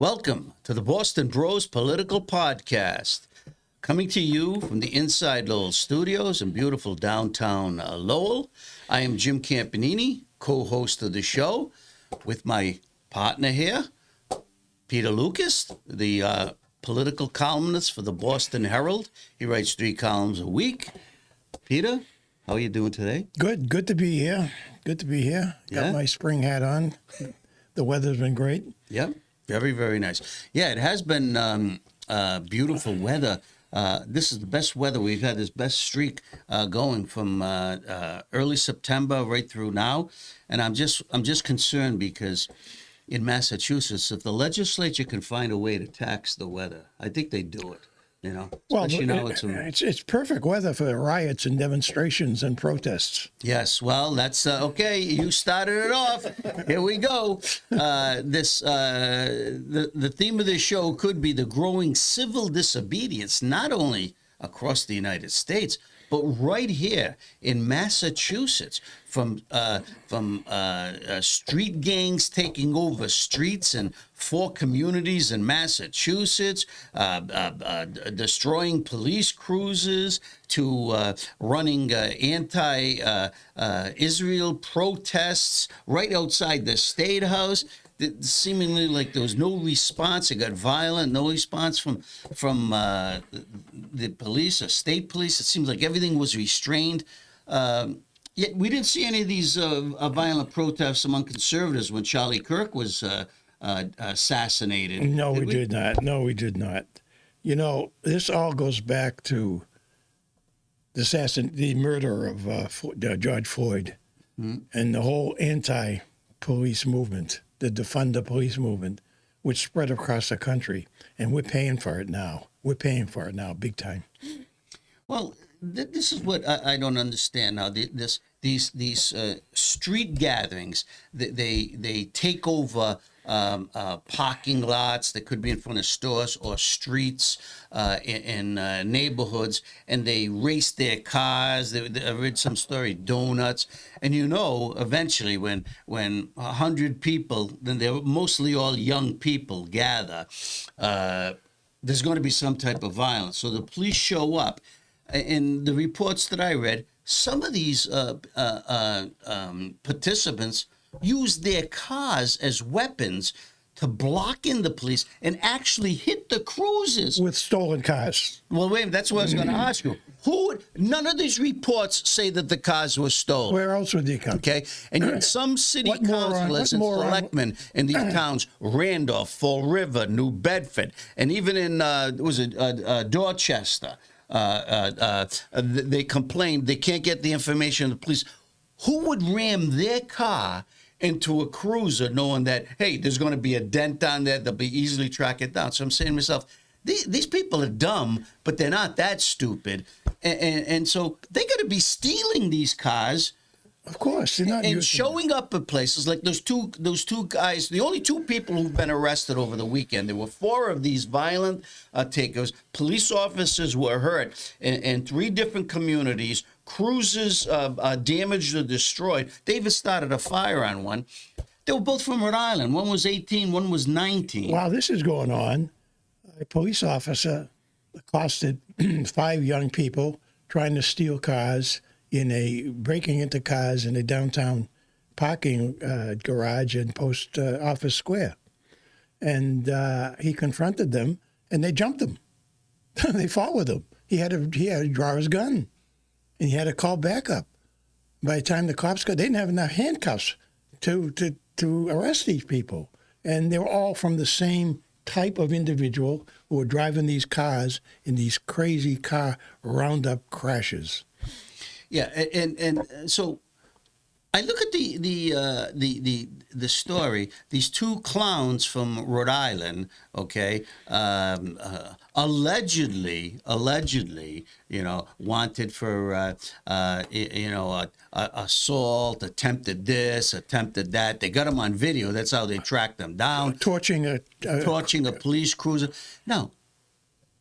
Welcome to the Boston Bros Political Podcast, coming to you from the InsideLowell studios in beautiful downtown Lowell. I am Jim Campanini, co-host of the show, with my partner here, Peter Lucas, the political columnist for the Boston Herald. He writes 3 columns a week. Peter, how are you doing today? Good to be here. Got my spring hat on. The weather's been great. Yep. Very, very nice. Yeah, it has been beautiful weather. This is the best weather. We've had this best streak going from early September right through now. And I'm just concerned because in Massachusetts, if the legislature can find a way to tax the weather, I think they do it. You know, especially now it's perfect weather for riots and demonstrations and protests. Yes, well, that's okay. You started it off. Here we go. The theme of this show could be the growing civil disobedience, not only across the United States, but right here in Massachusetts, from street gangs taking over streets in 4 communities in Massachusetts, destroying police cruisers, to running anti-Israel protests right outside the State House. Seemingly like there was no response. It got violent. No response from the police or state police. It seems like everything was restrained. Yet we didn't see any of these violent protests among conservatives when Charlie Kirk was assassinated. No, we did not. You know, this all goes back to the murder of George Floyd, and the whole anti-police movement. The defund the police movement, which spread across the country, and we're paying for it now. Big time. Well, this is what I don't understand now. These street gatherings, they take over parking lots that could be in front of stores or streets in neighborhoods, and they race their cars. I read some story, donuts, and eventually when 100 people, then they're mostly all young people, gather, there's going to be some type of violence. So the police show up. In the reports that I read, some of these participants use their cars as weapons to block in the police and actually hit the cruisers with stolen cars. Well, wait, that's what I was going to ask you. None of these reports say that the cars were stolen. Where else would they come? Okay, and yet some city councilors and selectmen in these towns, Randolph, Fall River, New Bedford, and even in Dorchester, they complained they can't get the information of the police. Who would ram their car into a cruiser knowing that, hey, there's going to be a dent on there, they'll be easily track it down? So I'm saying to myself, these people are dumb, but they're not that stupid. And so they got to be stealing these cars. Of course, they're not. And showing up at places like those two guys, the only 2 people who've been arrested over the weekend. There were 4 of these violent takers. Police officers were hurt in 3 different communities. Cruisers damaged or destroyed. They even started a fire on one. They were both from Rhode Island. One was 18, one was 19. While this is going on, a police officer accosted 5 young people trying to steal cars, breaking into cars in a downtown parking garage in Post Office Square. And he confronted them, and they jumped him. They fought with him. He had to draw his gun, and he had to call backup. By the time the cops got, they didn't have enough handcuffs to arrest these people. And they were all from the same type of individual who were driving these cars in these crazy car roundup crashes. Yeah, and so I look at the story. These 2 clowns from Rhode Island, okay, allegedly, wanted for assault, attempted this, attempted that. They got them on video. That's how they tracked them down. Torching a police cruiser. Now,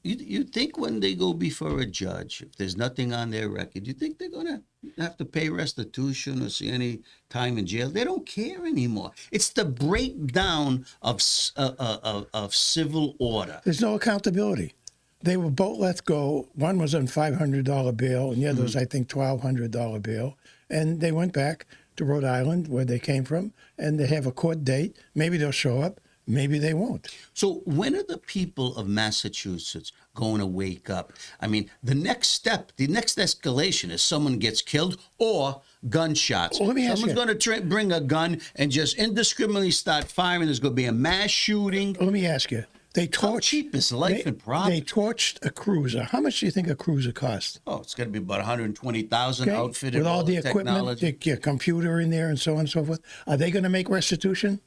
You think when they go before a judge, if there's nothing on their record, you think they're going to have to pay restitution or see any time in jail? They don't care anymore. It's the breakdown of civil order. There's no accountability. They were both let go. One was on $500 bail, and the other was, I think, $1,200 bail. And they went back to Rhode Island, where they came from, and they have a court date. Maybe they'll show up. Maybe they won't. So when are the people of Massachusetts going to wake up? I mean, the next step, the next escalation is someone gets killed or gunshots. Well, let me ask Someone's you. going to bring a gun and just indiscriminately start firing. There's going to be a mass shooting. Let me ask you. They How torched. cheap is life and property? They torched a cruiser. How much do you think a cruiser cost? Oh, it's going to be about 120,000 outfitted with all the equipment, technology. your computer in there, and so on and so forth. Are they going to make restitution?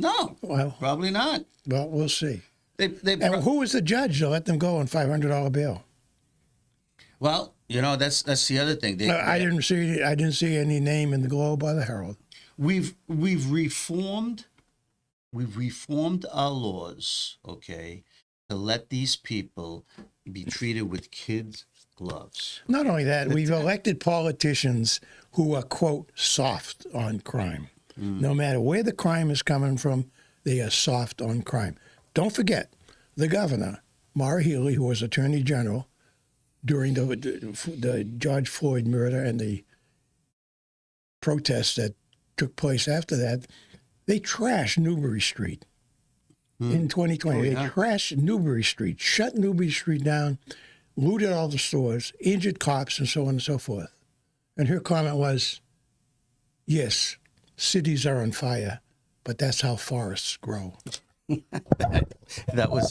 No, Well, probably not. well, we'll see. They And who was the judge to let them go on $500 bail? well, you know, that's the other thing. I didn't see any name in the Globe or the Herald. We've reformed our laws, okay, to let these people be treated with kids' gloves. Not only that, we've elected politicians who are, quote, soft on crime. No matter where the crime is coming from, they are soft on crime. Don't forget, the governor, Maura Healey, who was Attorney General during the George Floyd murder and the protests that took place after that, they trashed Newbury Street in 2020. Oh, yeah. They trashed Newbury Street, shut Newbury Street down, looted all the stores, injured cops, and so on and so forth. And her comment was, yes, cities are on fire, but that's how forests grow. That was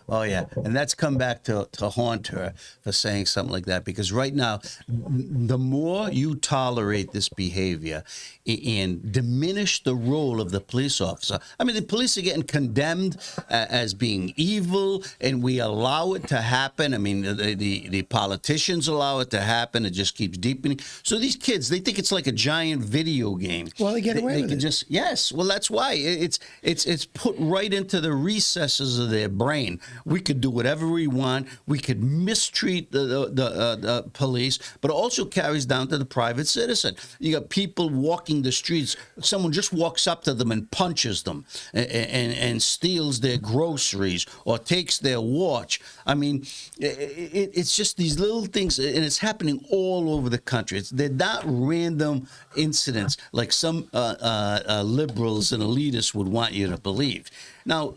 oh yeah, and that's come back to haunt her for saying something like that, because right now, the more you tolerate this behavior and diminish the role of the police officer, I mean, the police are getting condemned as being evil, and we allow it to happen. I mean, the politicians allow it to happen. It just keeps deepening. So these kids, they think it's like a giant video game. Well, they get away with it. Yes, well, that's why it's put right into the recesses of their brain. We could do whatever we want. We could mistreat the police, but it also carries down to the private citizen. You got people walking the streets. Someone just walks up to them and punches them and steals their groceries or takes their watch. I mean, it's just these little things, and it's happening all over the country. They're not random incidents like some liberals and elitists would want you to believe. Now,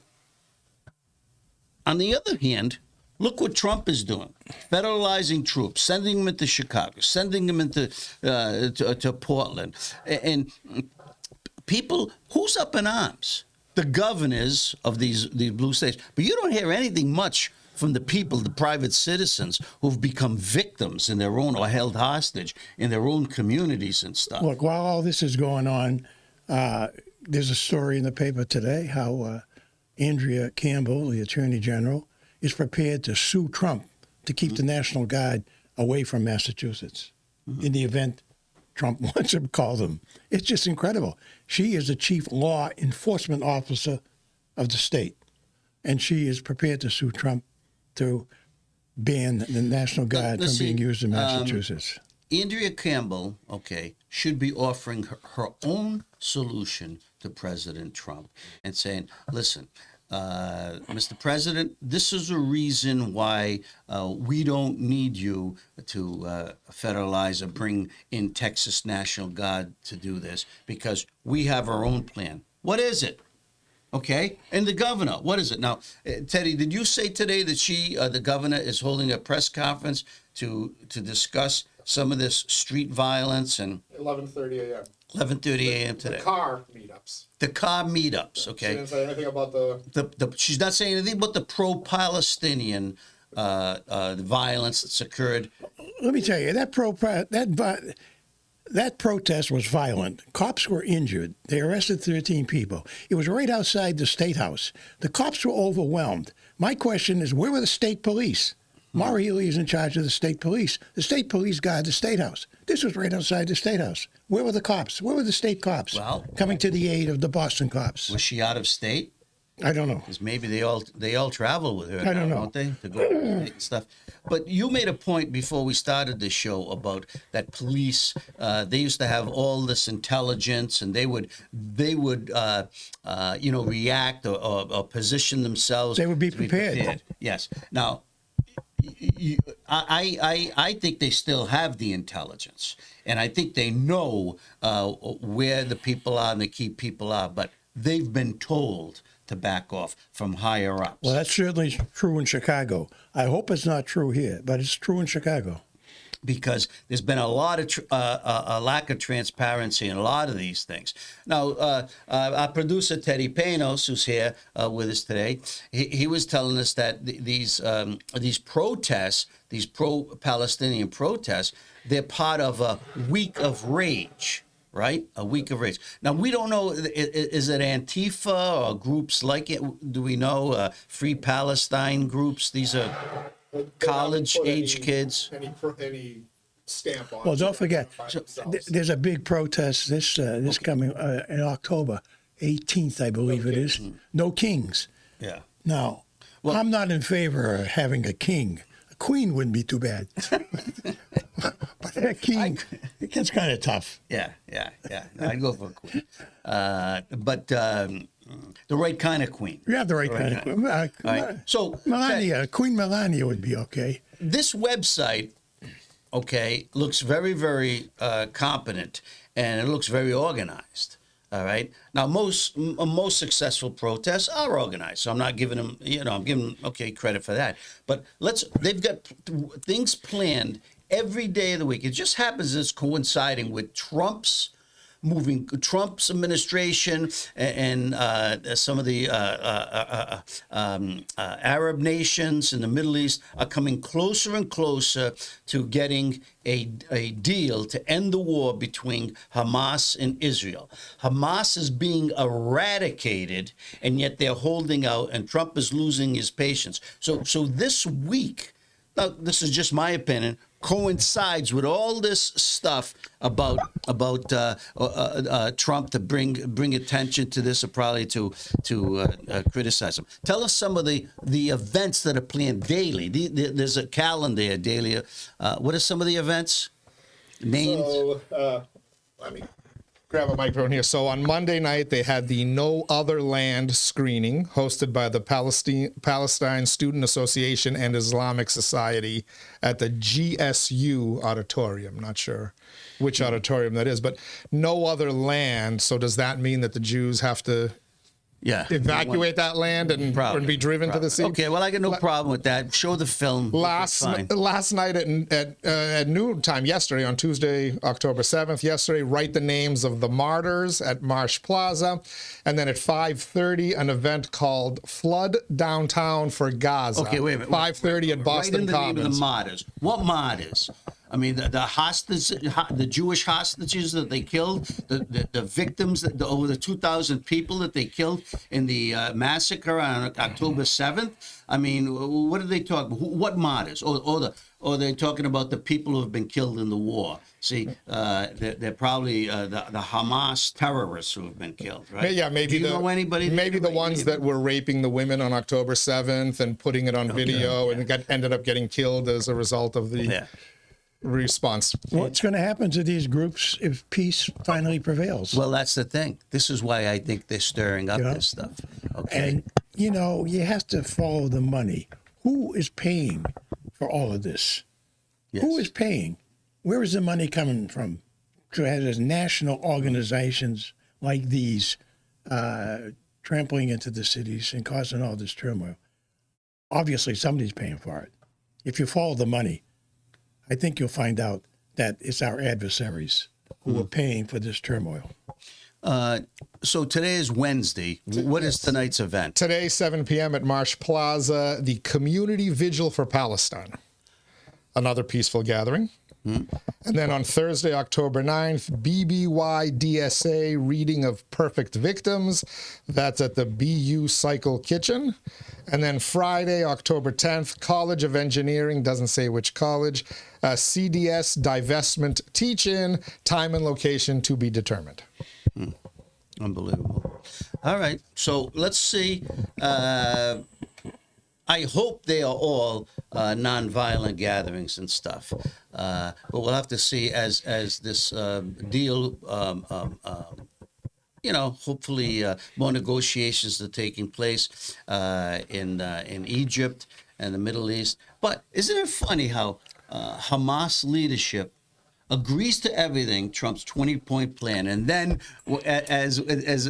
on the other hand, look what Trump is doing: federalizing troops, sending them into Chicago, sending them into to Portland, and people. Who's up in arms? The governors of these blue states. But you don't hear anything much from the people, the private citizens who've become victims in their own or held hostage in their own communities and stuff. Look, while all this is going on, there's a story in the paper today how Andrea Campbell, the Attorney General, is prepared to sue Trump to keep the National Guard away from Massachusetts in the event Trump wants to call them. It's just incredible. She is the chief law enforcement officer of the state, and she is prepared to sue Trump to ban the National Guard from being used in Massachusetts. Andrea Campbell, okay, should be offering her own solution to President Trump and saying, listen, Mr. President, this is a reason why we don't need you to federalize or bring in Texas National Guard to do this, because we have our own plan. What is it? Okay, and the governor, what is it? Now, Teddy, did you say today that the governor, is holding a press conference to discuss some of this street violence? And 11:30 a.m. 11:30 a.m. today. The car meetups. The car meetups, She okay. didn't say anything about the. She's not saying anything about the pro-Palestinian violence that's occurred. Let me tell you, that protest was violent. Cops were injured. They arrested 13 people. It was right outside the State House. The cops were overwhelmed. My question is, where were the state police? Maura Healey is in charge of the state police. The state police guard the State House. This was right outside the State House. Where were the cops? Where were the state cops Well, coming to the aid of the Boston cops? Was she out of state? I don't know. Because maybe they all travel with her. I don't know. Don't they, to go and stuff? But you made a point before we started the show about that police. They used to have all this intelligence, and they would react or position themselves. They would be to prepared. Yes. Now, I think they still have the intelligence, and I think they know where the people are and the key people are, but they've been told to back off from higher ups. Well, that's certainly true in Chicago. I hope it's not true here, but it's true in Chicago. Because there's been a lot of a lack of transparency in a lot of these things. Now, our producer Teddy Panos, who's here with us today, he was telling us that these protests, these pro-Palestinian protests, they're part of a week of rage. Right? A week of rage. Now, we don't know, is it Antifa or groups like it? Do we know Free Palestine groups? These are college-age kids. Any stamp on. Well, don't forget, themselves. there's a big protest this coming in October 18th, I believe it is. No kings. Yeah. Now, Well- I'm not in favor of having a king. A queen wouldn't be too bad. But a king, it gets kind of tough. Yeah. I'd go for a queen. But the right kind of queen. You have the right kind of queen. All right. So, Melania, Queen Melania would be okay. this website, okay, looks very, very competent, and it looks very organized. All right. Now, most successful protests are organized, so I'm not giving them, I'm giving them, credit for that. But they've got things planned every day of the week. It just happens it's coinciding with Trump's administration and some of the Arab nations in the Middle East are coming closer and closer to getting a deal to end the war between Hamas and Israel. Hamas is being eradicated, and yet they're holding out, and Trump is losing his patience. So this week, now this is just my opinion, coincides with all this stuff about Trump to bring attention to this, or probably to criticize him. Tell us some of the events that are planned daily. There's a calendar daily. What are some of the events? Names? So, let me grab a microphone here. So on Monday night, they had the No Other Land screening hosted by the Palestine Student Association and Islamic Society at the GSU auditorium. Not sure which auditorium that is, but No Other Land. So does that mean that the Jews have to evacuate that land and be driven to the sea? Okay, well, I got no problem with that. Show the film. Last night at noontime yesterday, on Tuesday, October 7th, write the names of the martyrs at Marsh Plaza. And then at 5:30, an event called Flood Downtown for Gaza. Okay, wait a minute. 5:30 at Boston Write in the name of Commons. the martyrs. What martyrs? I mean, the Jewish hostages that they killed, the victims, over the 2,000 people that they killed in the massacre on October 7th. I mean, what are they talking? What martyrs? Or they're talking about the people who have been killed in the war. See, they're probably the Hamas terrorists who have been killed, right? Yeah, maybe. Do you know anybody? Maybe the ones that were raping the women on October 7th and putting it on video and ended up getting killed as a result of the response. What's going to happen to these groups if peace finally prevails? Well, that's the thing. This is why I think they're stirring up this stuff. Okay. And, you have to follow the money. Who is paying for all of this? Yes. Who is paying? Where is the money coming from? To have national organizations like these trampling into the cities and causing all this turmoil. Obviously, somebody's paying for it. If you follow the money, I think you'll find out that it's our adversaries who are paying for this turmoil. So today is Wednesday. What is tonight's event? Today, 7 p.m. at Marsh Plaza, the Community Vigil for Palestine. Another peaceful gathering. And then on Thursday, October 9th, BBY-DSA reading of Perfect Victims. That's at the BU Cycle Kitchen. And then Friday, October 10th, College of Engineering, doesn't say which college, CDS divestment teach-in, time and location to be determined. Unbelievable. All right. So let's see. I hope they are all nonviolent gatherings and stuff, but we'll have to see as this deal. Hopefully more negotiations are taking place in Egypt and the Middle East. But isn't it funny how Hamas leadership agrees to everything, Trump's 20-point plan, and then as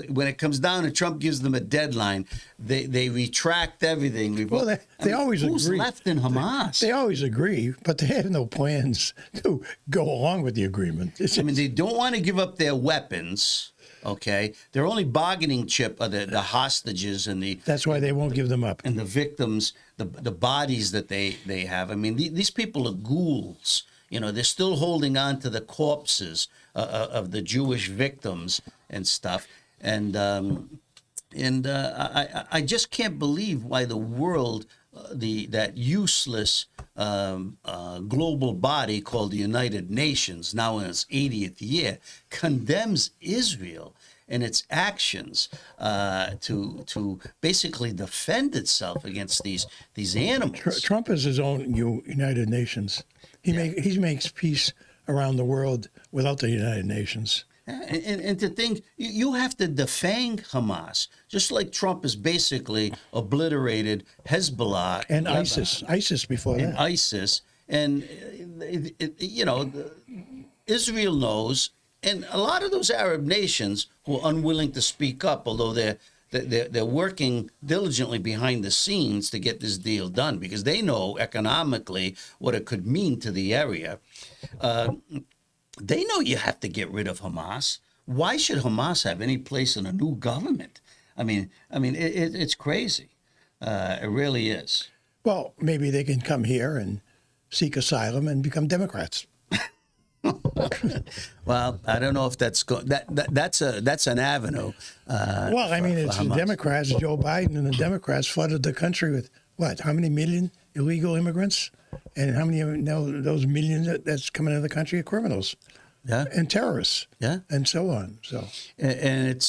when it comes down and Trump gives them a deadline, they retract everything. Well, they always who's agree. left in Hamas? They always agree, but they have no plans to go along with the agreement. I mean, they don't want to give up their weapons. Okay, their only bargaining chip are the hostages and that's why they won't give them up. And the victims, the bodies that they have. I mean, these people are ghouls. They're still holding on to the corpses of the Jewish victims and stuff. And I just can't believe why the world, that useless global body called the United Nations, now in its 80th year, condemns Israel and its actions to basically defend itself against these animals. Trump is his own United Nations. He makes peace around the world without the United Nations. And to think, you have to defang Hamas, just like Trump has basically obliterated Hezbollah. And ISIS before that. And ISIS. And, Israel knows, and a lot of those Arab nations who are unwilling to speak up, although they're working diligently behind the scenes to get this deal done because they know economically what it could mean to the area. They know you have to get rid of Hamas. Why should Hamas have any place in a new government? I mean, it's crazy. It really is. Well, maybe they can come here and seek asylum and become Democrats. Well, I don't know if that's that's an avenue. Well, I mean, it's the Democrats, Joe Biden and the Democrats flooded the country with what? How many million illegal immigrants? And how many of those millions that's coming into the country are criminals? Yeah. And terrorists. Yeah. And so on. So. And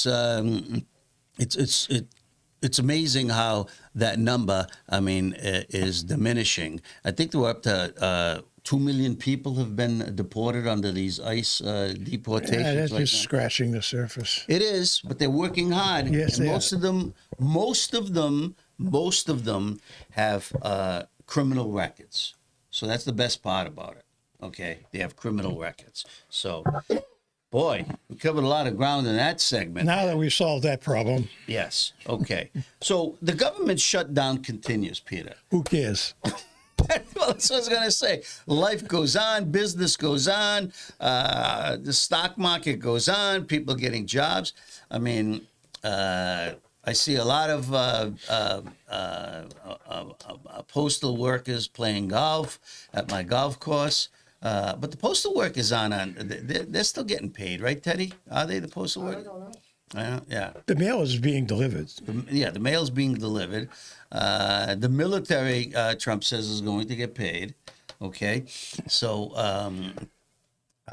it's amazing how that number, is diminishing. I think they were up to 2 million people have been deported under these ICE deportations. Yeah, that's right just now. scratching the surface. It is, but they're working hard. Yes, and they most of them have criminal records. So that's the best part about it. Okay, they have criminal records. So, boy, we covered a lot of ground in that segment. Now that we've solved that problem, Yes. Okay. So the government shutdown continues, Peter. who cares? Well, that's what I was going to say. Life goes on, business goes on, the stock market goes on, people getting jobs. I mean, I see a lot of postal workers playing golf at my golf course. But the postal workers they're still getting paid, right, Teddy? Are they the postal workers? I don't know. Yeah. The mail is being delivered. The mail's being delivered. The military, Trump says, is going to get paid. Okay. So I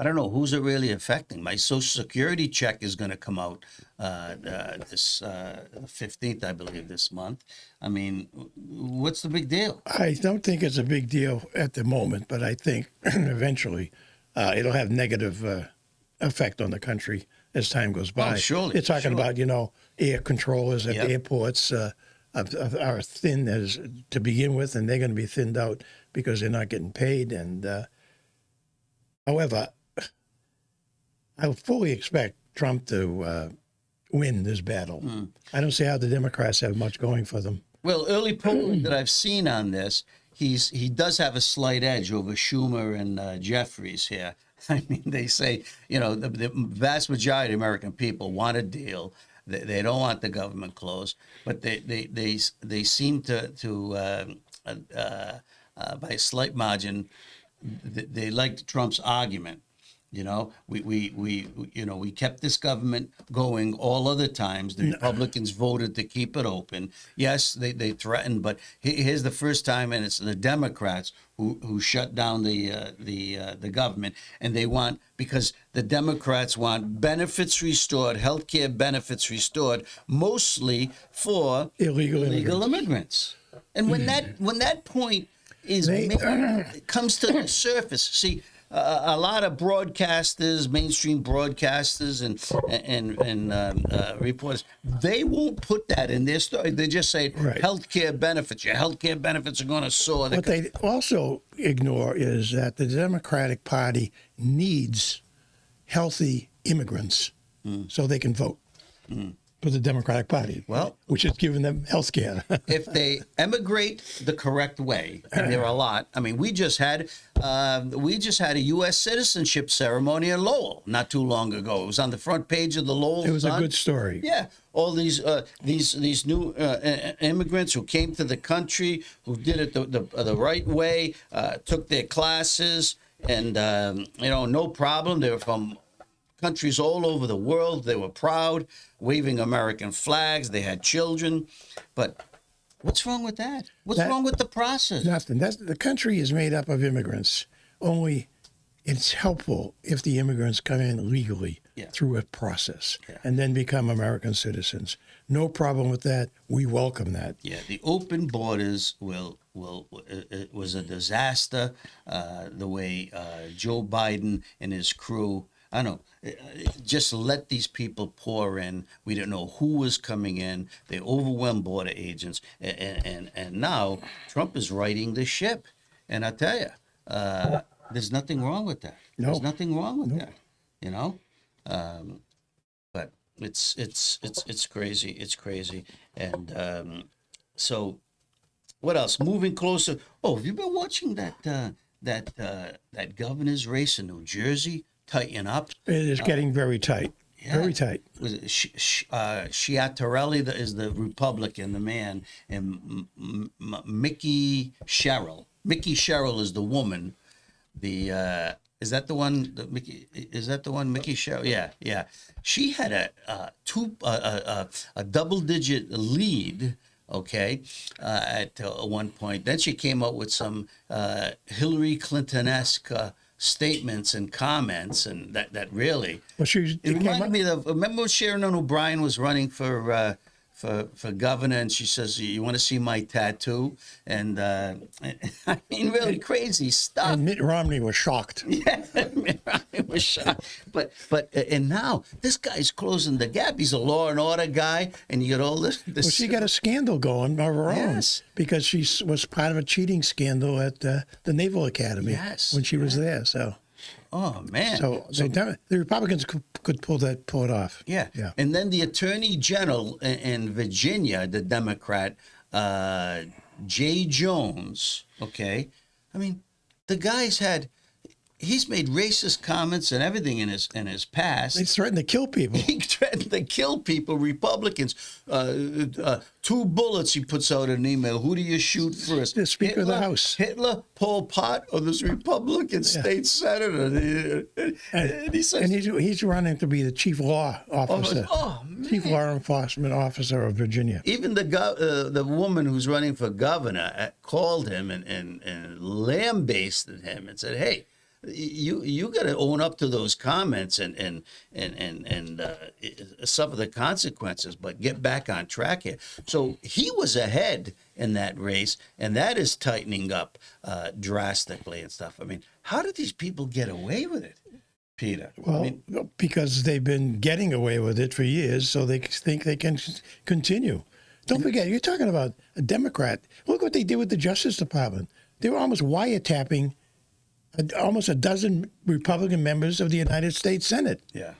don't know who's it really affecting. My Social Security check is going to come out this 15th, I believe, this month. I mean, what's the big deal? I don't think it's a big deal at the moment, but I think eventually it'll have negative effect on the country as time goes by. Oh, surely. They're talking about, air controllers at the airports are thin as to begin with, and they're going to be thinned out because they're not getting paid. And however, I fully expect Trump to win this battle. I don't see how the Democrats have much going for them. Well, early polling that I've seen on this, he does have a slight edge over Schumer and Jeffries here. I mean, they say, the vast majority of American people want a deal. They don't want the government closed, but they seem to by a slight margin, they liked Trump's argument. You know, we kept this government going all other times. The Republicans voted to keep it open. Yes, they threatened, but here's the first time, and it's the Democrats who shut down the government, and they want, because the Democrats want benefits restored, health care benefits restored, mostly for illegal immigrants. And when that point is comes to the surface, see. A lot of broadcasters, mainstream broadcasters, and reporters, they won't put that in their story. They just say healthcare benefits. Your healthcare benefits are going to soar. What they also ignore is that the Democratic Party needs healthy immigrants so they can vote for the Democratic Party. Well, which is giving them health care. If they emigrate the correct way, and there are a lot. I mean, we just had a U.S. citizenship ceremony in Lowell not too long ago. It was on the front page of the Lowell It was Sun. a good story. Yeah, all these new immigrants who came to the country, who did it the right way, took their classes, and no problem. They were from countries all over the world. They were proud, waving American flags. They had children. But what's wrong with that? What's wrong with the process? Nothing. The country is made up of immigrants. Only it's helpful if the immigrants come in legally through a process and then become American citizens. No problem with that. We welcome that. Yeah, the open borders it was a disaster. The way Joe Biden and his crew, I don't know, just let these people pour in. We didn't know who was coming in. They overwhelmed border agents, and now Trump is righting the ship. And I tell you, there's nothing wrong with that. No. There's nothing wrong with that. You know, but it's crazy. It's crazy. And so, what else? Moving closer. Oh, have you been watching that governor's race in New Jersey? Tighten up. It is getting very tight. Yeah. Very tight. Was it Schiattarelli is the Republican, the man, and Mickey Sherrill. Mickey Sherrill is the woman. Is that the one? Is that the one? Mickey Sherrill. Yeah. She had a double-digit lead. Okay, at one point. Then she came up with some Hillary Clinton-esque statements and comments, and that really. Well, it reminded me of, remember when Sharon O'Brien was running for governor, and she says, "You want to see my tattoo?" And I mean, really crazy stuff. And Mitt Romney was shocked. Yeah, Mitt Romney was shocked. But and now this guy's closing the gap. He's a law and order guy, and you get all this. Well, she got a scandal going of her own because she was part of a cheating scandal at the Naval Academy when she was there. So. Oh man! So the Republicans could pull it off. Yeah. And then the Attorney General in Virginia, the Democrat, Jay Jones. Okay, I mean, the guy's he's made racist comments and everything in his past. They threatened to kill people. He threatened to kill people. Republicans. 2 bullets. He puts out an email. Who do you shoot first? The Speaker of the House. Hitler, Pol Pot, or this Republican state senator? And he says, and he's running to be the chief law officer. Oh man! Chief law enforcement officer of Virginia. Even the woman who's running for governor called him and lambasted him and said, "Hey, you got to own up to those comments and suffer the consequences, but get back on track here." So he was ahead in that race, and that is tightening up drastically and stuff. I mean, how did these people get away with it, Peter? Well, because they've been getting away with it for years, so they think they can continue. Don't forget, you're talking about a Democrat. Look what they did with the Justice Department. They were almost wiretapping almost a dozen Republican members of the United States Senate. Yeah.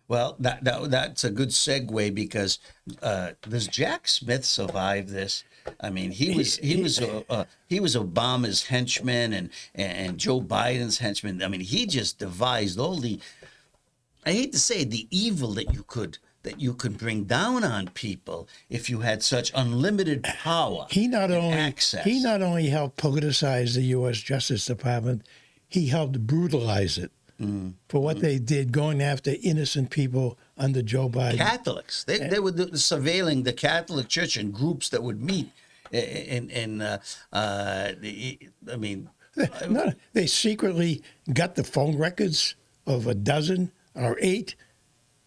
Well, that's a good segue because does Jack Smith survive this? I mean, he was Obama's henchman and Joe Biden's henchman. I mean, he just devised all I hate to say it, the evil that you could bring down on people if you had such unlimited power. He not only helped politicize the U.S. Justice Department, he helped brutalize it. for what they did going after innocent people under Joe Biden. Catholics. They were surveilling the Catholic Church and groups that would meet. I mean, No, they secretly got the phone records of a dozen or 8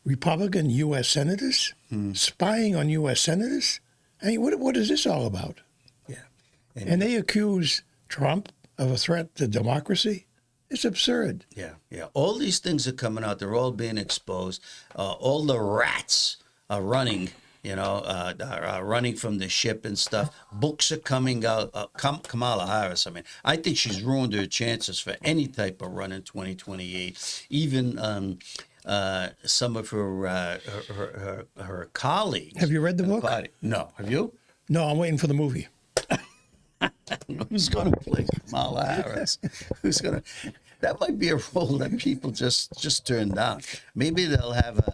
Republican U.S. senators spying on U.S. senators. I mean, what is this all about? yeah. And they accuse Trump of a threat to democracy. It's absurd. Yeah, yeah. All these things are coming out. They're all being exposed. All the rats are running, are running from the ship and stuff. Books are coming out. Kamala Harris, I mean, I think she's ruined her chances for any type of run in 2028. Even some of her colleagues. Have you read the book? No. Have you? No, I'm waiting for the movie. Who's going to play Kamala Harris? Who's going to? That might be a role that people just turn down. Maybe they'll have a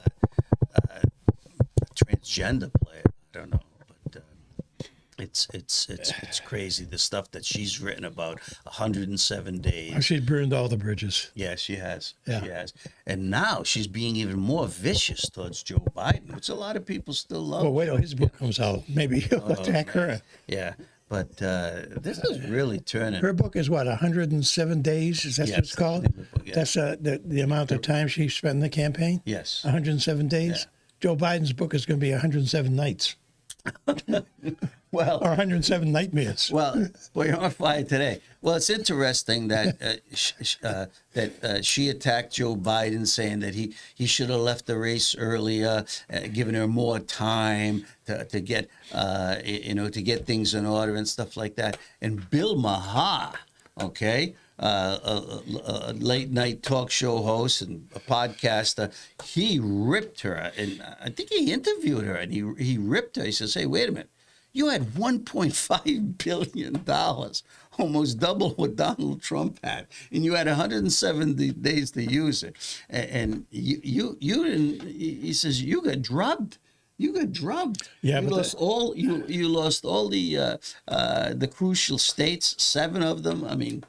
transgender player. I don't know, but it's crazy the stuff that she's written about. 107 days. Oh, she burned all the bridges. Yeah, she has. Yeah. She has. And now she's being even more vicious towards Joe Biden, which a lot of people still love. Well, wait till his book comes out. Maybe he'll attack her. Yeah. But this is really turning. Her book is what, 107 days? Is that what it's called? Yeah. That's the amount of time she spent in the campaign? Yes. 107 days? Yeah. Joe Biden's book is going to be 107 nights Well, or 107 nightmares. well, you're on fire today. Well, it's interesting that she attacked Joe Biden, saying that he should have left the race earlier, giving her more time to get to get things in order and stuff like that. And Bill Maher, okay, a late night talk show host and a podcaster, he ripped her, and I think he interviewed her, and he ripped her. He says, "Hey, wait a minute. You had $1.5 billion, almost double what Donald Trump had, and you had 170 days to use it. And you didn't." He says, "You got drubbed. You got drubbed. Yeah, you but lost all. You lost all the crucial states, 7 of them. I mean,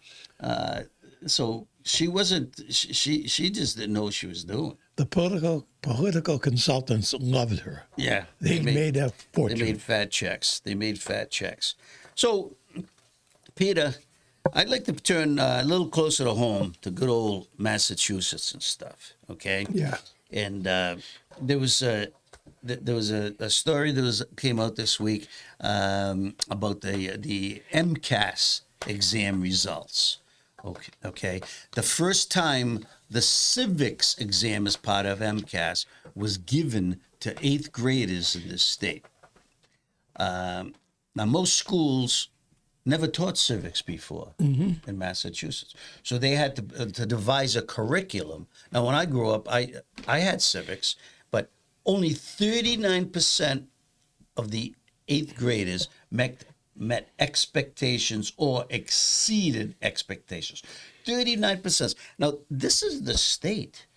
so she wasn't. She just didn't know what she was doing." The political consultants loved her. Yeah, They made a fortune. They made fat checks. So, Peter, I'd like to turn a little closer to home to good old Massachusetts and stuff. Okay. Yeah. And there was a story that came out this week about the MCAS exam results. Okay. The first time the civics exam as part of MCAS was given to 8th graders in this state. Now, most schools never taught civics before in Massachusetts. So they had to devise a curriculum. Now, when I grew up, I had civics, but only 39% of the 8th graders met expectations or exceeded expectations. 39%. Now, this is the state.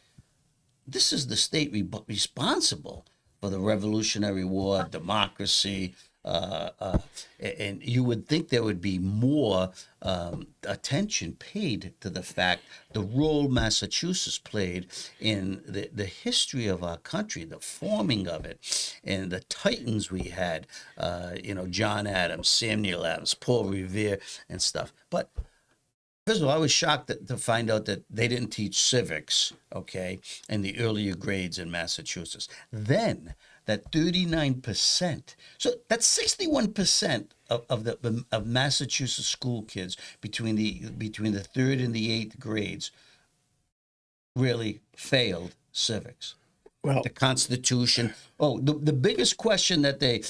This is the state responsible for the Revolutionary War, democracy, and you would think there would be more attention paid to the fact, the role Massachusetts played in the history of our country, the forming of it, and the titans we had, John Adams, Samuel Adams, Paul Revere, and stuff. But first of all, I was shocked to find out that they didn't teach civics, okay, in the earlier grades in Massachusetts. Then that 39%, so that's 61% of Massachusetts school kids between the 3rd and the 8th grades really failed civics. Well, The Constitution. Oh, the biggest question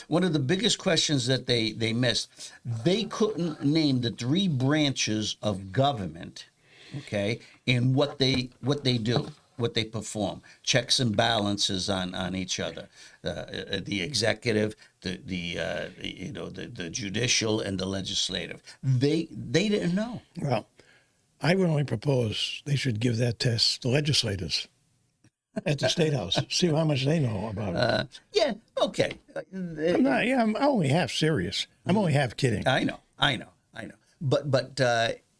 one of the biggest questions that they missed, they couldn't name the 3 branches of government, okay, and what they do, what they perform, checks and balances on each other, the executive, the judicial, and the legislative. They didn't know. well, I would only propose they should give that test to legislators at the State House. See how much they know about it. Yeah, okay. I'm only half serious. I'm only half kidding. I know. But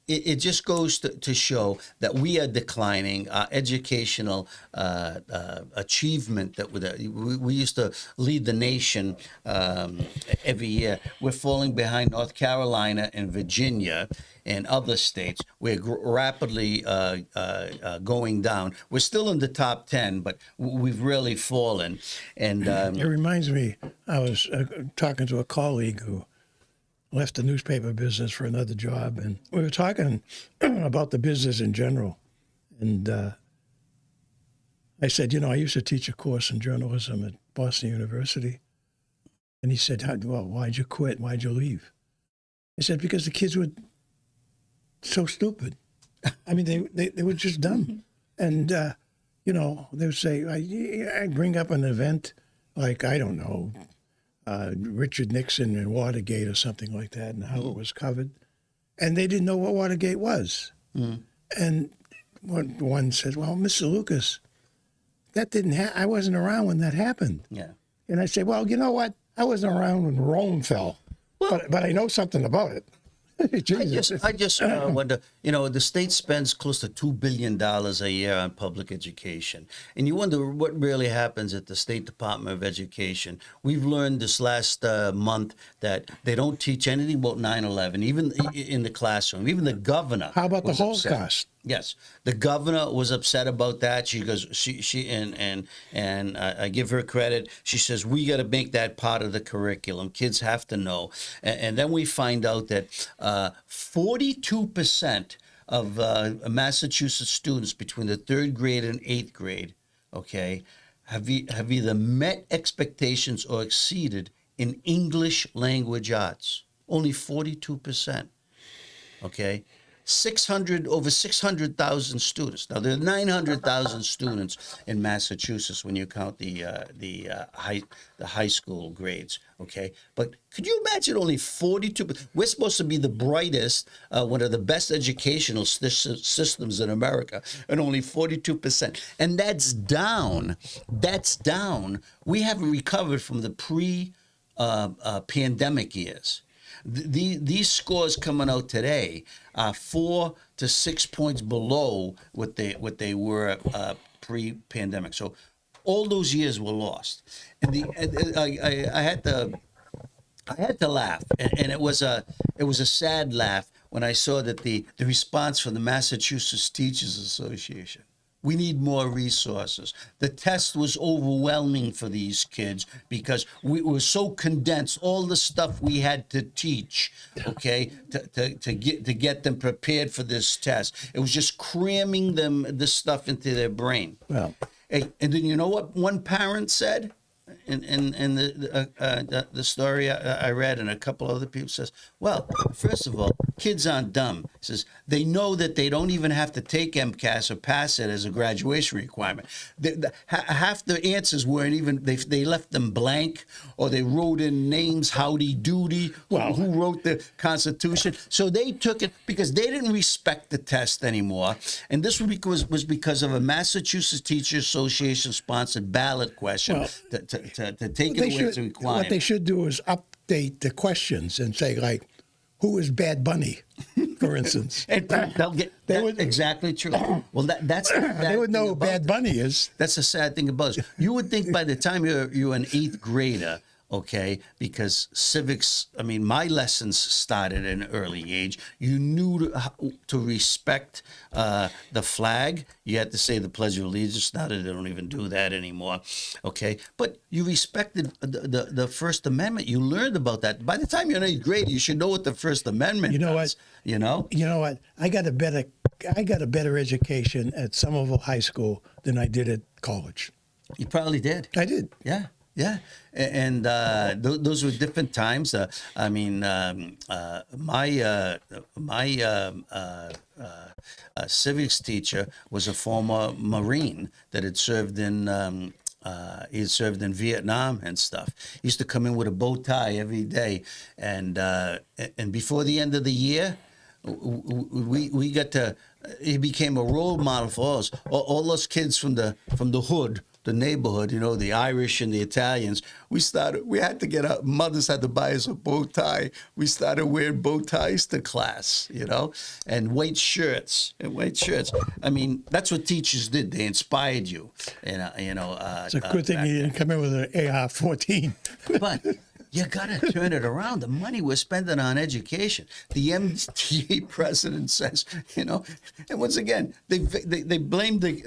it just goes to show that we are declining. Our educational achievement that we used to lead the nation every year. We're falling behind North Carolina and Virginia and other states. We're rapidly going down. We're still in the top 10, but we've really fallen. And It reminds me, I was talking to a colleague who left the newspaper business for another job, and we were talking about the business in general. And I said, I used to teach a course in journalism at Boston University. And he said, well, why'd you quit? Why'd you leave? I said, because the kids were so stupid. I mean, they were just dumb. And, they would say, I'd bring up an event like, I don't know, Richard Nixon and Watergate or something like that, and how it was covered. And they didn't know what Watergate was. And one said, well, Mr. Lucas, that didn't I wasn't around when that happened. yeah. And I say, well, you know what? I wasn't around when Rome fell, but I know something about it. Jesus. I just wonder, the state spends close to $2 billion a year on public education. And you wonder what really happens at the State Department of Education. We've learned this last month that they don't teach anything about 9/11, even in the classroom. Even the governor. How about the was upset. Holocaust? Yes, the governor was upset about that. She goes, and I give her credit. She says we got to make that part of the curriculum. Kids have to know. And then we find out that 42% of Massachusetts students between the 3rd grade and 8th grade, okay, have either met expectations or exceeded in English language arts. Only 42%. Okay. Over 600,000 students. Now there are 900,000 students in Massachusetts when you count the high school grades. Okay, but could you imagine only 42? We're supposed to be the brightest, one of the best educational systems in America, and only 42%. And that's down. That's down. We haven't recovered from the pre-pandemic years. These scores coming out today are 4 to 6 points below what they were pre-pandemic. So all those years were lost. And I had to laugh, and it was a sad laugh when I saw that the response from the Massachusetts Teachers Association. We need more resources. The test was overwhelming for these kids because we were so condensed. All the stuff we had to teach, okay, to get them prepared for this test. It was just cramming this stuff into their brain. Well, and then you know what one parent said? In the story I read, and a couple other people says, well, first of all, kids aren't dumb. He says they know that they don't even have to take MCAS or pass it as a graduation requirement. Half the answers weren't even, they left them blank, or they wrote in names, howdy doody, who wrote the Constitution. So they took it because they didn't respect the test anymore. And this was because of a Massachusetts Teachers Association sponsored ballot question to take it away as a requirement. What they should do is update the questions and say, like, who is Bad Bunny, for instance? And they'll get exactly true. Well, that's they would know who Bad Bunny is. That's the sad thing about it. You would think by the time you're an 8th grader, okay, because civics, I mean, my lessons started at an early age. You knew to respect the flag. You had to say the Pledge of Allegiance. Now they don't even do that anymore, okay? But you respected the First Amendment. You learned about that. By the time you're in 8th grade, you should know what the First Amendment does. You know what? I got a better education at Somerville High School than I did at college. You probably did. I did. Yeah. Yeah, and those were different times. My civics teacher was a former Marine that had served in Vietnam and stuff. He used to come in with a bow tie every day, and before the end of the year, we got to. He became a role model for us. All those kids from the hood the neighborhood, the Irish and the Italians, we had to get up, mothers had to buy us a bow tie. We started wearing bow ties to class, and white shirts. I mean, that's what teachers did. They inspired you. It's a good thing you didn't come in with an AR-14. But you got to turn it around. The money we're spending on education. The MTA president says, and once again, they blame they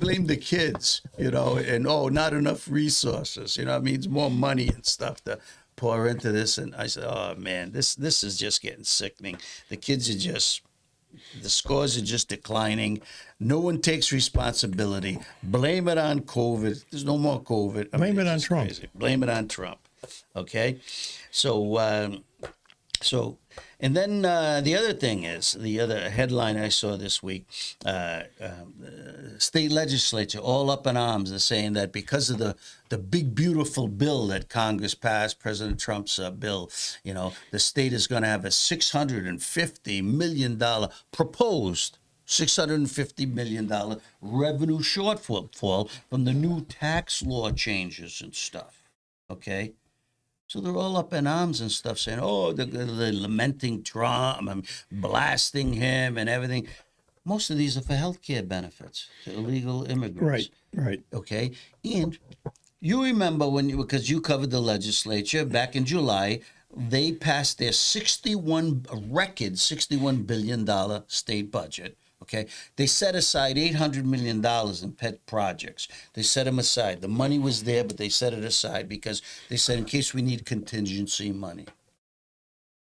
blame the kids, and not enough resources. It means more money and stuff to pour into this. And I said, oh man, this is just getting sickening. The kids are the scores are just declining. No one takes responsibility. Blame it on COVID. There's no more COVID. Blame it on Trump. Crazy. Blame it on Trump. Okay, so and then the other thing is, the other headline I saw this week, state legislature all up in arms. They're saying that because of the big beautiful bill that Congress passed, President Trump's bill, the state is going to have a $650 million proposed $650 million revenue shortfall from the new tax law changes and stuff. Okay. So they're all up in arms and stuff, saying, "Oh, they're lamenting Trump and blasting him and everything." Most of these are for health care benefits to illegal immigrants. Right. Okay, and you remember because you covered the legislature back in July, they passed their $61 billion state budget. Okay, they set aside $800 million in pet projects. They set them aside. The money was there, but they set it aside because they said in case we need contingency money.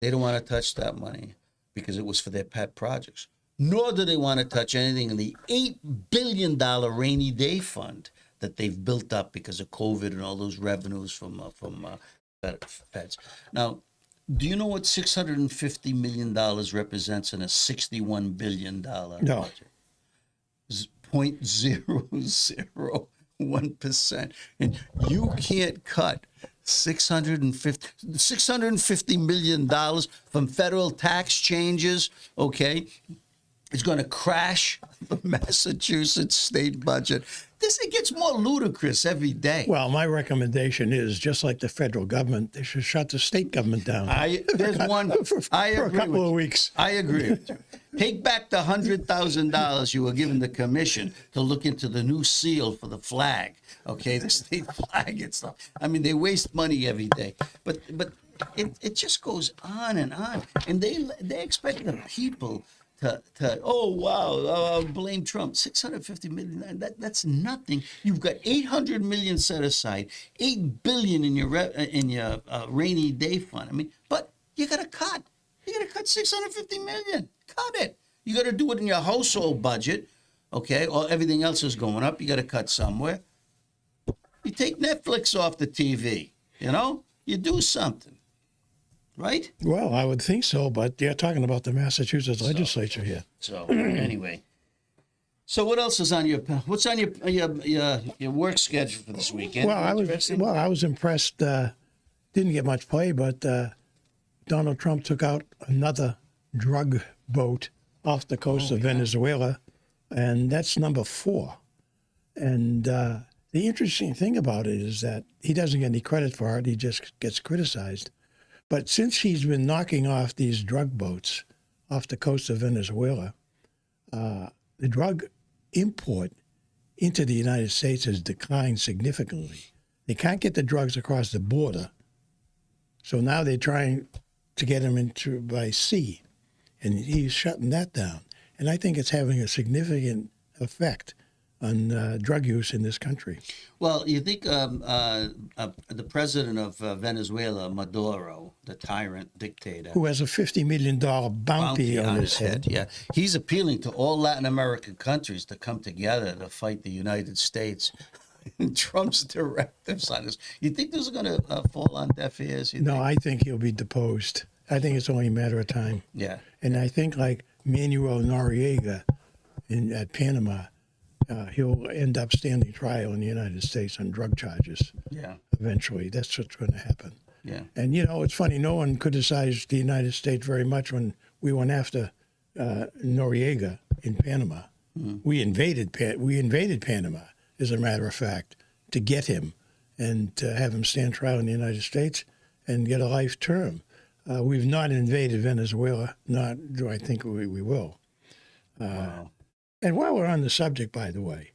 They don't want to touch that money because it was for their pet projects. Nor do they want to touch anything in the $8 billion rainy day fund that they've built up because of COVID and all those revenues from feds. Now, do you know what $650 million represents in a $61 billion budget? 0.001%. And you can't cut $650 million from federal tax changes, okay? It's going to crash the Massachusetts state budget. It gets more ludicrous every day. Well, my recommendation is, just like the federal government, they should shut the state government down. There's one. for a couple of weeks. I agree with you. Take back the $100,000 you were given the commission to look into the new seal for the flag, okay, the state flag and stuff. I mean, they waste money every day. But it just goes on, and they expect the people to blame Trump. $650 million. That's nothing. You've got $800 million set aside, $8 billion in your rainy day fund. I mean, but you got to cut. You got to cut $650 million. Cut it. You got to do it in your household budget, okay? Or everything else is going up. You got to cut somewhere. You take Netflix off the TV. You do something. Right? Well, I would think so, but you're talking about the Massachusetts legislature here. So anyway, what else is on what's on your work schedule for this weekend? Well, I was impressed. Didn't get much play, but Donald Trump took out another drug boat off the coast of Venezuela, and that's number 4. And the interesting thing about it is that he doesn't get any credit for it; he just gets criticized. But since he's been knocking off these drug boats off the coast of Venezuela, the drug import into the United States has declined significantly. They can't get the drugs across the border, so now they're trying to get them into by sea, and he's shutting that down. And I think it's having a significant effect on drug use in this country. Well, you think the president of Venezuela, Maduro, the tyrant dictator, who has a $50 million bounty on his head. Yeah, he's appealing to all Latin American countries to come together to fight the United States. And Trump's directives on this. You think this is going to fall on deaf ears? I think he'll be deposed. I think it's only a matter of time. Yeah. And I think like Manuel Noriega at Panama, he'll end up standing trial in the United States on drug charges. Yeah. Eventually. That's what's going to happen. Yeah. And, it's funny, no one criticized the United States very much when we went after Noriega in Panama. Mm-hmm. We invaded Panama. as a matter of fact, to get him and to have him stand trial in the United States and get a life term. We've not invaded Venezuela, nor do I think we will. Wow. And while we're on the subject, by the way,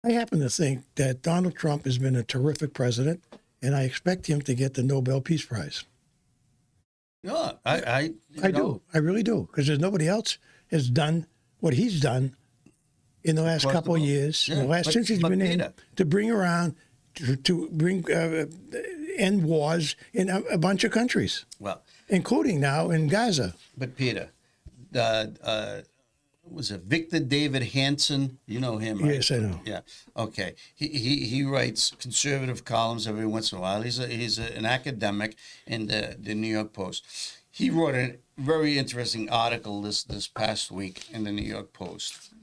I happen to think that Donald Trump has been a terrific president, and I expect him to get the Nobel Peace Prize. Yeah, I do. I really do, because there's nobody else has done what he's done in the last couple of years, since he's been in, to bring around, to bring end wars in a bunch of countries, including now in Gaza. But Peter, was it Victor David Hanson? You know him, right? Yes, I know. Yeah. Okay. He writes conservative columns every once in a while. He's an academic in the New York Post. He wrote a very interesting article this past week in the New York Post.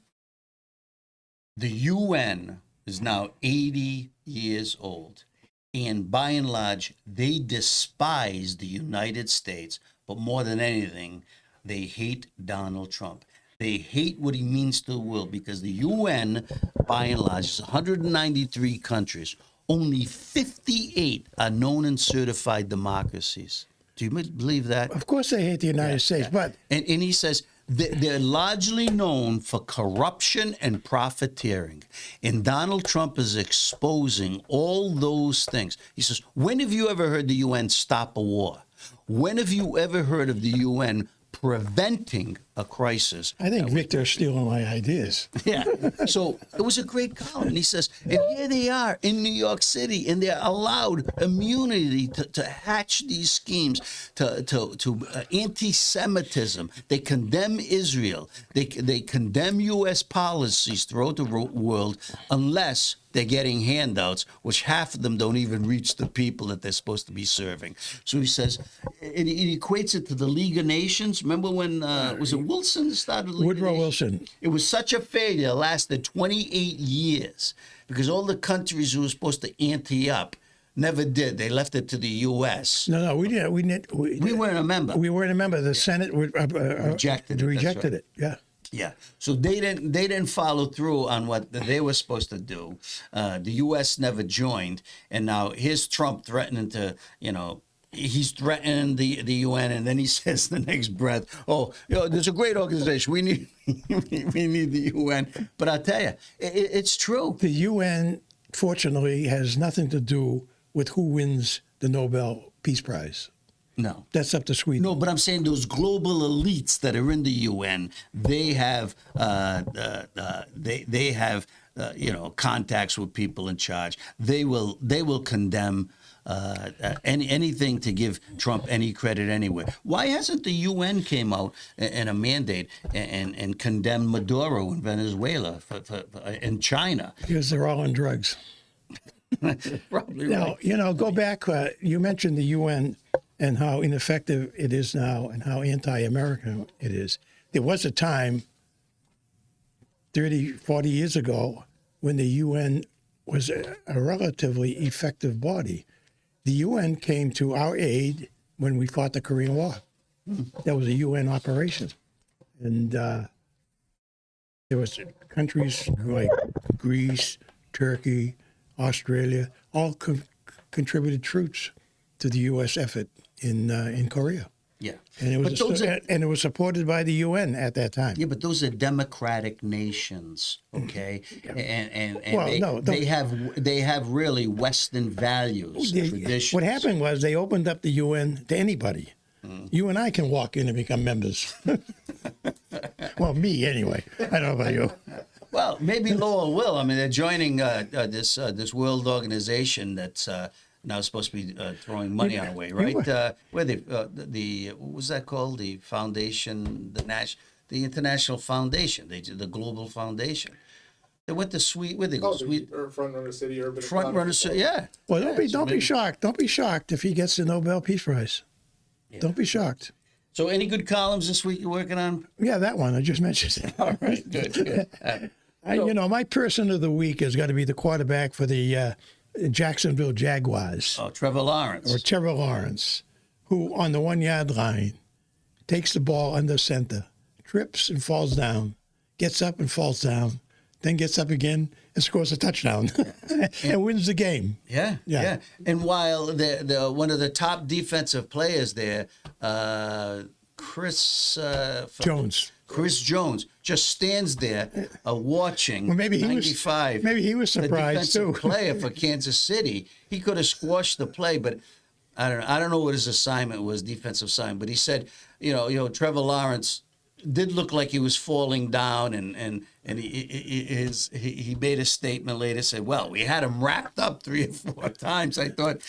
The UN is now 80 years old, and by and large, they despise the United States, but more than anything, they hate Donald Trump. They hate what he means to the world, because the UN, by and large, is 193 countries. Only 58 are known and certified democracies. Do you believe that? Of course they hate the United States, but... And he says they're largely known for corruption and profiteering. And Donald Trump is exposing all those things. He says, when have you ever heard the UN stop a war? When have you ever heard of the UN preventing a crisis? I think Victor's stealing my ideas. Yeah. So it was a great column. And he says, and here they are in New York City, and they're allowed immunity to hatch these schemes, to anti-Semitism. They condemn Israel. They condemn U.S. policies throughout the world, unless they're getting handouts, which half of them don't even reach the people that they're supposed to be serving. So he says, it equates it to the League of Nations. Remember when, was it Wilson started the League Woodrow of Nations? Wilson. It was such a failure. It lasted 28 years because all the countries who were supposed to ante up never did. They left it to the U.S. No, we didn't. We weren't a member. We weren't a member. The Senate Rejected it. Yeah. Yeah, so they didn't follow through on what they were supposed to do. The U.S. never joined, and now here's Trump threatening to, he's threatening the UN, and then he says the next breath, there's a great organization. We need the UN. But I'll tell you, it's true. The UN, fortunately, has nothing to do with who wins the Nobel Peace Prize. No. That's up to Sweden. No, but I'm saying those global elites that are in the UN, they have contacts with people in charge. They will condemn anything to give Trump any credit anywhere. Why hasn't the UN came out in a mandate and condemned Maduro in Venezuela and China? Because they're all on drugs. Probably right. Now, go back. You mentioned the UN and how ineffective it is now and how anti-American it is. There was a time 30, 40 years ago when the UN was a relatively effective body. The UN came to our aid when we fought the Korean War. That was a UN operation. And there was countries like Greece, Turkey, Australia, all contributed troops to the U.S. effort in Korea. Yeah, and it was supported by the UN at that time. Yeah, but those are democratic nations, okay? And well, they have really Western values, traditions. What happened was they opened up the UN to anybody. You and I can walk in and become members. Well, me anyway. I don't know about you. Well, maybe Lowell will. I mean, they're joining this world organization that's now supposed to be throwing money our way, right? Where the what was that called? The foundation, the International Foundation. They did the Global Foundation. They went to Sweden. Where they go? Sweden. Front Runner City, Urban. Front Runner City. Yeah. Well, don't be shocked. Don't be shocked if he gets the Nobel Peace Prize. Yeah. Don't be shocked. So, any good columns this week you're working on? Yeah, that one I just mentioned. All right, good. My person of the week is going to be the quarterback for the Jacksonville Jaguars. Oh, Trevor Lawrence. Who on the 1 yard line takes the ball under center, trips and falls down, gets up and falls down, then gets up again and scores a touchdown and wins the game. Yeah, Yeah. yeah. And while the one of the top defensive players there, Chris Jones, just stands there watching. Well, maybe he 95. Maybe he was surprised the too. defensive player for Kansas City. He could have squashed the play, but I don't know what his assignment was, defensive assignment. But he said, Trevor Lawrence did look like he was falling down, and he made a statement later, said, well, we had him wrapped up 3 or 4 times. I thought,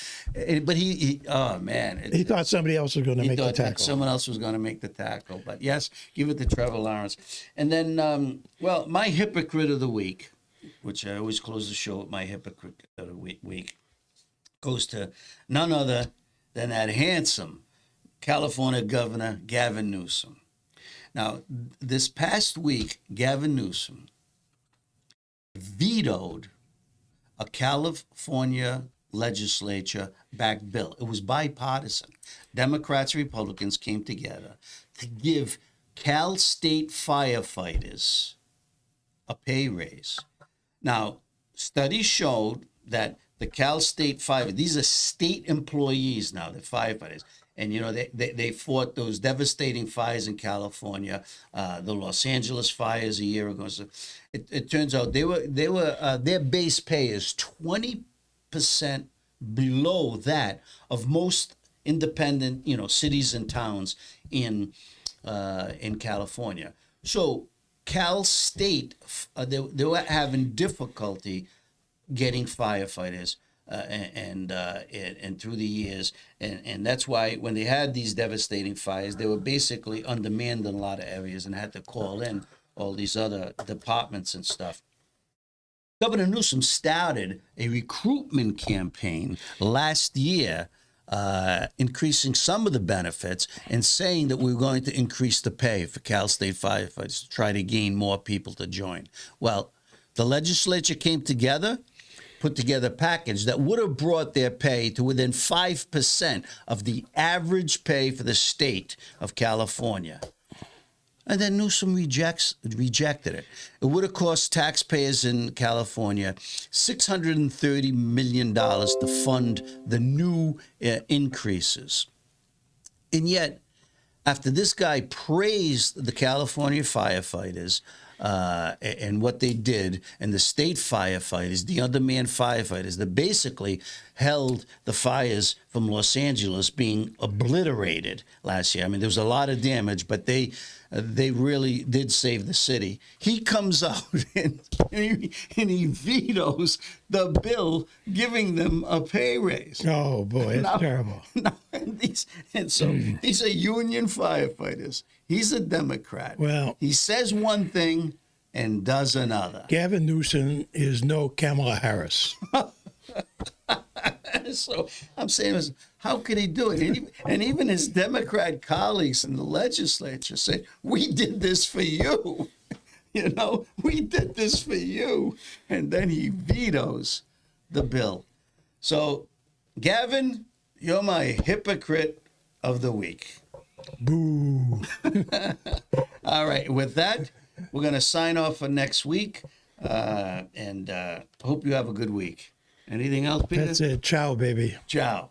but he oh man, He thought somebody else was going to make the thought tackle. someone else was going to make the tackle. But yes, give it to Trevor Lawrence. And then, my hypocrite of the week, which I always close the show with my hypocrite of the week, goes to none other than that handsome California Governor Gavin Newsom. Now, this past week, Gavin Newsom vetoed a California legislature-backed bill. It was bipartisan. Democrats and Republicans came together to give Cal State firefighters a pay raise. Now, studies showed that the Cal State these are state employees now, the firefighters. And, they fought those devastating fires in California, the Los Angeles fires a year ago. So it turns out their base pay is 20% below that of most independent, cities and towns in California. So Cal State, they were having difficulty getting firefighters. And through the years, and that's why when they had these devastating fires, they were basically undermanned in a lot of areas and had to call in all these other departments and stuff. Governor Newsom started a recruitment campaign last year, increasing some of the benefits and saying that we were going to increase the pay for Cal State firefighters to try to gain more people to join. Well, the legislature came together, put together a package that would have brought their pay to within 5% of the average pay for the state of California. And then Newsom rejected it. It would have cost taxpayers in California $630 million to fund the new increases. And yet, after this guy praised the California firefighters, and what they did, and the state firefighters, the undermanned firefighters, that basically held the fires from Los Angeles being obliterated last year. I mean, there was a lot of damage, but they really did save the city. He comes out and he vetoes the bill giving them a pay raise. Oh boy, it's terrible. These are union firefighters. He's a Democrat. Well, he says one thing and does another. Gavin Newsom is no Kamala Harris. So I'm saying, how could he do it? And even his Democrat colleagues in the legislature say, we did this for you. We did this for you. And then he vetoes the bill. So, Gavin, you're my hypocrite of the week. Boo. All right. With that, we're going to sign off for next week. And hope you have a good week. Anything else, Peter? That's it. Ciao, baby. Ciao.